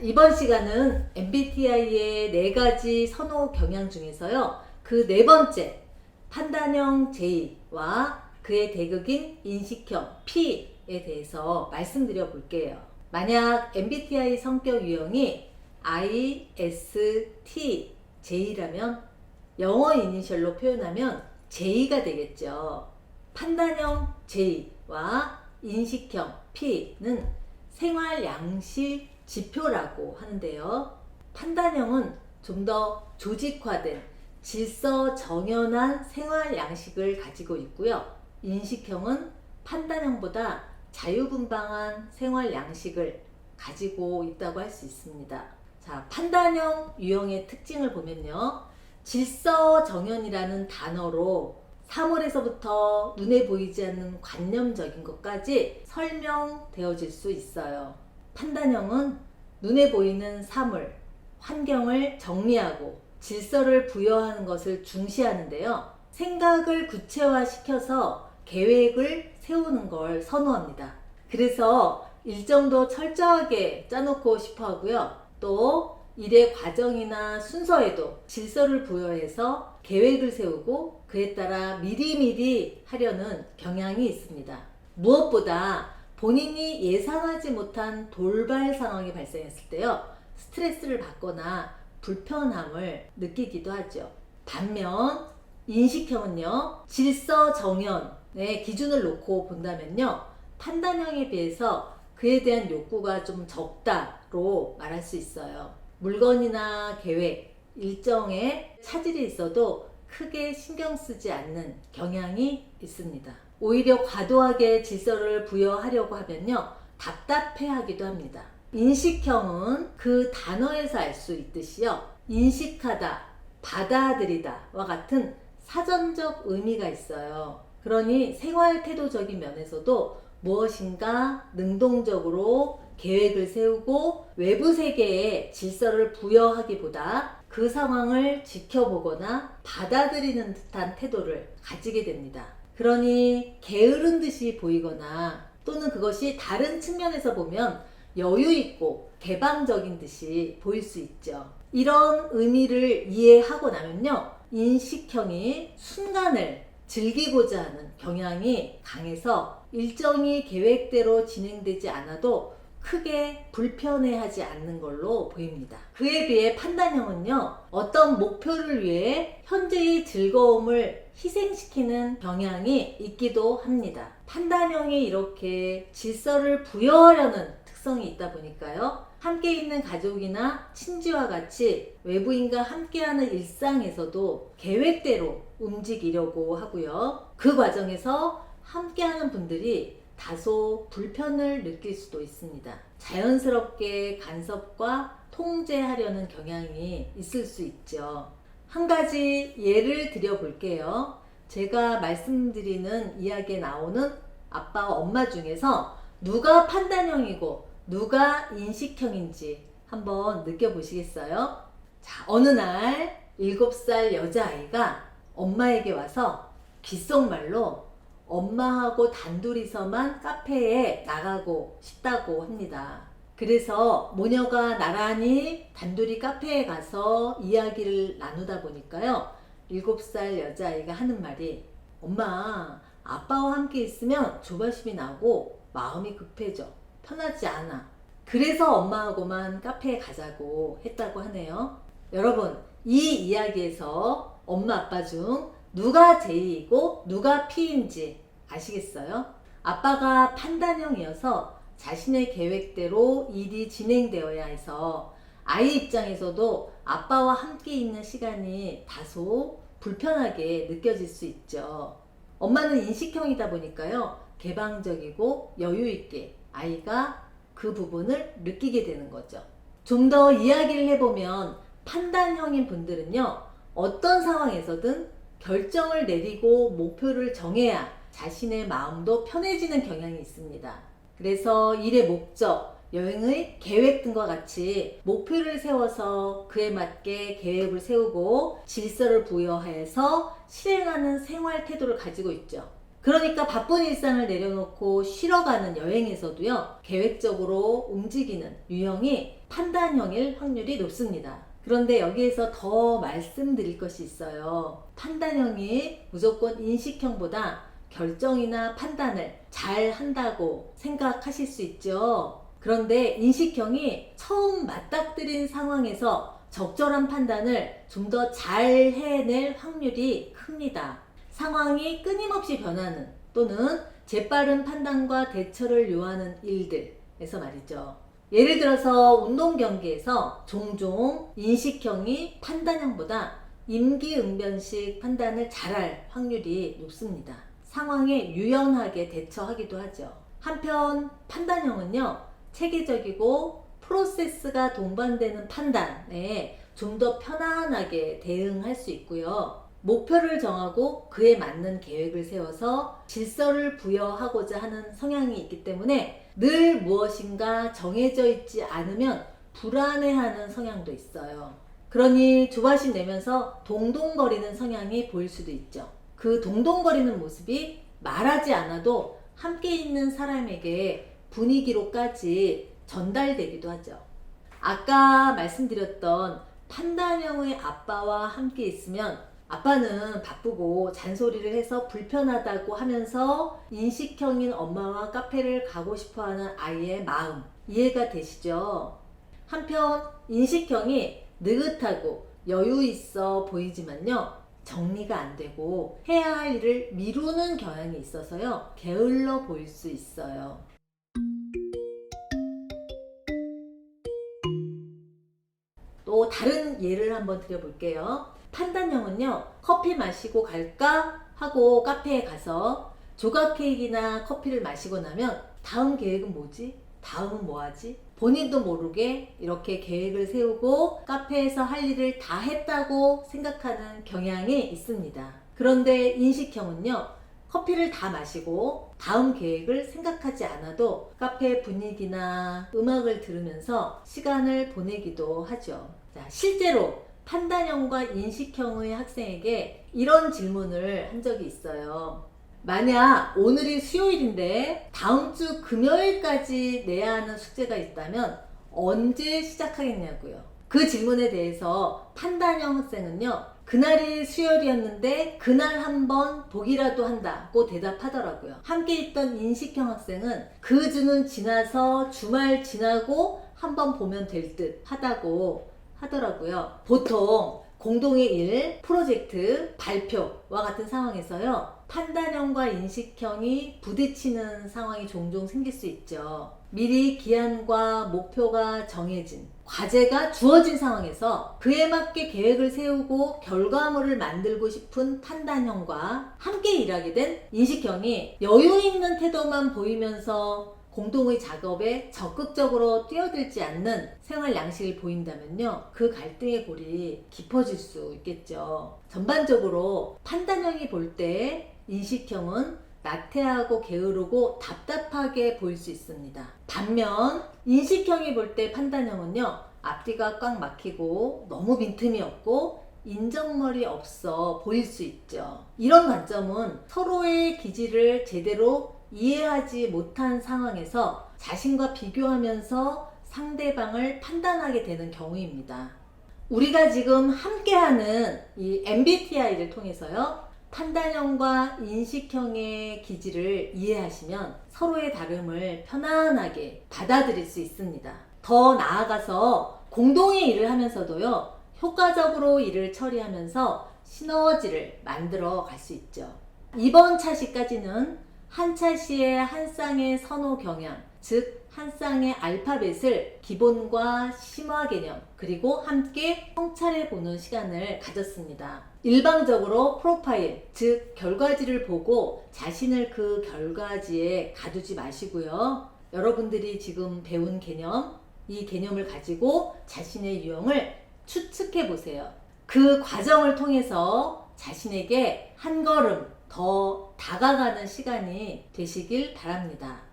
이번 시간은 MBTI의 4가지 선호 경향 중에서요. 그 4번째, 판단형 J와 그의 대극인 인식형 P에 대해서 말씀드려 볼게요. 만약 MBTI 성격 유형이 ISTJ라면 영어 이니셜로 표현하면 J가 되겠죠. 판단형 J와 인식형 P는 생활 양식 지표라고 하는데요. 판단형은 좀 더 조직화된 질서 정연한 생활 양식을 가지고 있고요. 인식형은 판단형보다 자유분방한 생활 양식을 가지고 있다고 할 수 있습니다. 자, 판단형 유형의 특징을 보면요. 질서 정연이라는 단어로 사물에서부터 눈에 보이지 않는 관념적인 것까지 설명되어질 수 있어요. 판단형은 눈에 보이는 사물, 환경을 정리하고 질서를 부여하는 것을 중시하는데요. 생각을 구체화시켜서 계획을 세우는 걸 선호합니다. 그래서 일정도 철저하게 짜놓고 싶어 하고요. 또 일의 과정이나 순서에도 질서를 부여해서 계획을 세우고 그에 따라 미리미리 하려는 경향이 있습니다. 무엇보다 본인이 예상하지 못한 돌발 상황이 발생했을 때요. 스트레스를 받거나 불편함을 느끼기도 하죠. 반면 인식형은요. 질서 정연의 기준을 놓고 본다면요. 판단형에 비해서 그에 대한 욕구가 좀 적다로 말할 수 있어요. 물건이나 계획, 일정에 차질이 있어도 크게 신경 쓰지 않는 경향이 있습니다. 오히려 과도하게 질서를 부여하려고 하면요. 답답해하기도 합니다. 인식형은 그 단어에서 알 수 있듯이요. 인식하다, 받아들이다와 같은 사전적 의미가 있어요. 그러니 생활 태도적인 면에서도 무엇인가 능동적으로 계획을 세우고 외부 세계에 질서를 부여하기보다 그 상황을 지켜보거나 받아들이는 듯한 태도를 가지게 됩니다. 그러니 게으른 듯이 보이거나 또는 그것이 다른 측면에서 보면 여유 있고 개방적인 듯이 보일 수 있죠. 이런 의미를 이해하고 나면요. 인식형이 순간을 즐기고자 하는 경향이 강해서 일정이 계획대로 진행되지 않아도 크게 불편해하지 않는 걸로 보입니다. 그에 비해 판단형은요. 어떤 목표를 위해 현재의 즐거움을 희생시키는 경향이 있기도 합니다. 판단형이 이렇게 질서를 부여하려는 특성이 있다 보니까요. 함께 있는 가족이나 친지와 같이 외부인과 함께하는 일상에서도 계획대로 움직이려고 하고요. 그 과정에서 함께하는 분들이 다소 불편을 느낄 수도 있습니다. 자연스럽게 간섭과 통제하려는 경향이 있을 수 있죠. 한 가지 예를 들어 볼게요. 제가 말씀드리는 이야기에 나오는 아빠와 엄마 중에서 누가 판단형이고 누가 인식형인지 한번 느껴보시겠어요? 자, 어느 날 7살 여자아이가 엄마에게 와서 귓속말로 엄마하고 단둘이서만 카페에 나가고 싶다고 합니다. 그래서 모녀가 나란히 단둘이 카페에 가서 이야기를 나누다 보니까요. 7살 여자아이가 하는 말이 엄마, 아빠와 함께 있으면 조바심이 나고 마음이 급해져. 편하지 않아. 그래서 엄마하고만 카페에 가자고 했다고 하네요. 여러분, 이 이야기에서 엄마 아빠 중 누가 J이고 누가 P인지 아시겠어요? 아빠가 판단형이어서 자신의 계획대로 일이 진행되어야 해서 아이 입장에서도 아빠와 함께 있는 시간이 다소 불편하게 느껴질 수 있죠. 엄마는 인식형이다 보니까요. 개방적이고 여유있게 아이가 그 부분을 느끼게 되는 거죠. 좀 더 이야기를 해보면 판단형인 분들은요. 어떤 상황에서든 결정을 내리고 목표를 정해야 자신의 마음도 편해지는 경향이 있습니다. 그래서 일의 목적, 여행의 계획 등과 같이 목표를 세워서 그에 맞게 계획을 세우고 질서를 부여해서 실행하는 생활 태도를 가지고 있죠. 그러니까 바쁜 일상을 내려놓고 쉬러 가는 여행에서도요, 계획적으로 움직이는 유형이 판단형일 확률이 높습니다. 그런데 여기에서 더 말씀드릴 것이 있어요. 판단형이 무조건 인식형보다 결정이나 판단을 잘 한다고 생각하실 수 있죠. 그런데 인식형이 처음 맞닥뜨린 상황에서 적절한 판단을 좀 더 잘 해낼 확률이 큽니다. 상황이 끊임없이 변하는 또는 재빠른 판단과 대처를 요하는 일들에서 말이죠. 예를 들어서 운동 경기에서 종종 인식형이 판단형보다 임기응변식 판단을 잘할 확률이 높습니다. 상황에 유연하게 대처하기도 하죠. 한편 판단형은요, 체계적이고 프로세스가 동반되는 판단에 좀 더 편안하게 대응할 수 있고요. 목표를 정하고 그에 맞는 계획을 세워서 질서를 부여하고자 하는 성향이 있기 때문에 늘 무엇인가 정해져 있지 않으면 불안해하는 성향도 있어요. 그러니 조바심 내면서 동동거리는 성향이 보일 수도 있죠. 그 동동거리는 모습이 말하지 않아도 함께 있는 사람에게 분위기로까지 전달되기도 하죠. 아까 말씀드렸던 판단형의 아빠와 함께 있으면 아빠는 바쁘고 잔소리를 해서 불편하다고 하면서 인식형인 엄마와 카페를 가고 싶어하는 아이의 마음 이해가 되시죠? 한편 인식형이 느긋하고 여유 있어 보이지만요, 정리가 안 되고 해야 할 일을 미루는 경향이 있어서요, 게을러 보일 수 있어요. 또 다른 예를 한번 드려볼게요. 판단형은요, 커피 마시고 갈까 하고 카페에 가서 조각 케이크나 커피를 마시고 나면 다음 계획은 뭐지? 다음은 뭐 하지? 본인도 모르게 이렇게 계획을 세우고 카페에서 할 일을 다 했다고 생각하는 경향이 있습니다. 그런데 인식형은요, 커피를 다 마시고 다음 계획을 생각하지 않아도 카페 분위기나 음악을 들으면서 시간을 보내기도 하죠. 자, 실제로 판단형과 인식형의 학생에게 이런 질문을 한 적이 있어요. 만약 오늘이 수요일인데 다음 주 금요일까지 내야 하는 숙제가 있다면 언제 시작하겠냐고요. 그 질문에 대해서 판단형 학생은요, 그날이 수요일이었는데 그날 한번 보기라도 한다고 대답하더라고요. 함께 있던 인식형 학생은 그 주는 지나서 주말 지나고 한번 보면 될 듯 하다고 하더라고요. 보통 공동의 일, 프로젝트, 발표와 같은 상황에서요, 판단형과 인식형이 부딪히는 상황이 종종 생길 수 있죠. 미리 기한과 목표가 정해진, 과제가 주어진 상황에서 그에 맞게 계획을 세우고 결과물을 만들고 싶은 판단형과 함께 일하게 된 인식형이 여유 있는 태도만 보이면서 공동의 작업에 적극적으로 뛰어들지 않는 생활 양식을 보인다면요, 그 갈등의 골이 깊어질 수 있겠죠. 전반적으로 판단형이 볼 때 인식형은 나태하고 게으르고 답답하게 보일 수 있습니다. 반면 인식형이 볼 때 판단형은요, 앞뒤가 꽉 막히고 너무 빈틈이 없고 인정머리 없어 보일 수 있죠. 이런 관점은 서로의 기질을 제대로 이해하지 못한 상황에서 자신과 비교하면서 상대방을 판단하게 되는 경우입니다. 우리가 지금 함께하는 이 MBTI를 통해서요, 판단형과 인식형의 기질을 이해하시면 서로의 다름을 편안하게 받아들일 수 있습니다. 더 나아가서 공동의 일을 하면서도요, 효과적으로 일을 처리하면서 시너지를 만들어 갈 수 있죠. 이번 차시까지는 한 차시의 한 쌍의 선호 경향, 즉 한 쌍의 알파벳을 기본과 심화 개념, 그리고 함께 성찰해 보는 시간을 가졌습니다. 일방적으로 프로파일, 즉 결과지를 보고 자신을 그 결과지에 가두지 마시고요, 여러분들이 지금 배운 개념, 이 개념을 가지고 자신의 유형을 추측해 보세요. 그 과정을 통해서 자신에게 한 걸음 더 다가가는 시간이 되시길 바랍니다.